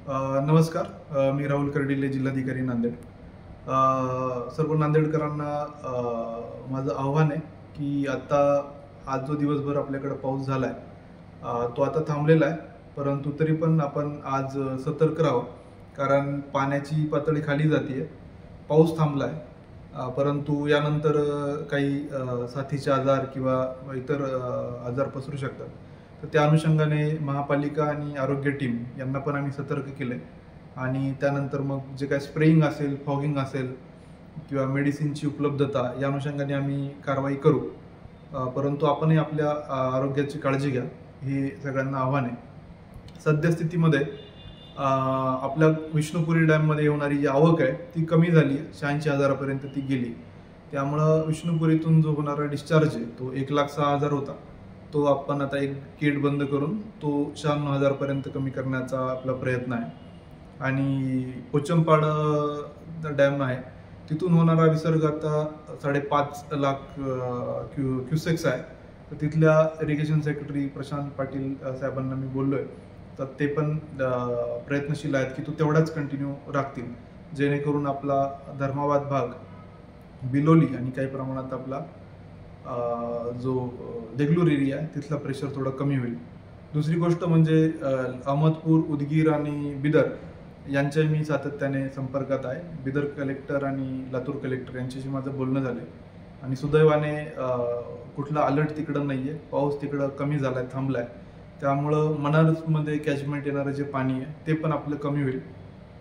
नमस्कार. मी राहुल कर्डिले, जिल्हाधिकारी नांदेड. सर्व नांदेडकरांना माझं आव्हान आहे की आता आज जो दिवसभर आपल्याकडे पाऊस झाला आहे तो आता थांबलेला आहे, परंतु तरी पण आपण आज सतर्क राहावं, कारण पाण्याची पातळी खाली जाते. पाऊस थांबला आहे, परंतु यानंतर काही साथीचे आजार किंवा इतर आजार पसरू शकतात. तर त्या अनुषंगाने महापालिका आणि आरोग्य टीम यांना पण आम्ही सतर्क केलं आहे आणि त्यानंतर मग जे काय स्प्रेइंग असेल, फॉगिंग असेल किंवा मेडिसिनची उपलब्धता या अनुषंगाने आम्ही कारवाई करू. परंतु आपणही आपल्या आरोग्याची काळजी घ्या, हे सगळ्यांना आव्हान आहे. सद्यस्थितीमध्ये आपल्या विष्णुपुरी डॅममध्ये होणारी जी आवक आहे ती कमी झाली आहे, 86,000पर्यंत ती गेली. त्यामुळं विष्णुपुरीतून जो होणारा डिस्चार्ज आहे तो 1,06,000 होता, तो आपण आता एक गेट बंद करून तो 96,000पर्यंत कमी करण्याचा आपला प्रयत्न आहे. आणि पोचमपाड डॅम आहे, तिथून होणारा विसर्ग आता 5.5 लाख क्युसेक्स आहे. तर तिथल्या इरिगेशन सेक्रेटरी प्रशांत पाटील साहेबांना मी बोललो आहे, तर ते पण प्रयत्नशील आहेत की तो तेवढाच कंटिन्यू राखतील, जेणेकरून आपला धर्माबाद भाग, बिलोली आणि काही प्रमाणात आपला जो देगलूर एरिया आहे तिथला प्रेशर थोडं कमी होईल. दुसरी गोष्ट म्हणजे अहमदपूर, उदगीर आणि बिदर यांच्या मी सातत्याने संपर्कात आहे. बिदर कलेक्टर आणि लातूर कलेक्टर यांच्याशी माझं बोलणं झालं आहे आणि सुदैवाने कुठला अलर्ट तिकडं नाही आहे. पाऊस तिकडं कमी झाला आहे, थांबला आहे. त्यामुळं मनारमध्ये कॅचमेंट येणारं जे पाणी आहे ते पण आपलं कमी होईल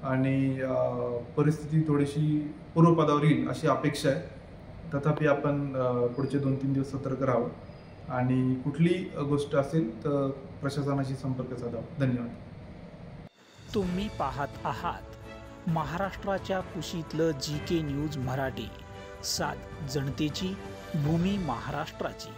आणि परिस्थिती थोडीशी पूर्वपदावर येईल अशी अपेक्षा आहे. तथापि आपण पुढचे 2-3 दिवस सतर्क राहावं आणि कुठली गोष्ट असेल तर प्रशासनाशी संपर्क साधावा. धन्यवाद. तुम्ही पाहत आहात महाराष्ट्राच्या कुशीतलं GK न्यूज मराठी. सात जनतेची, भूमी महाराष्ट्राची.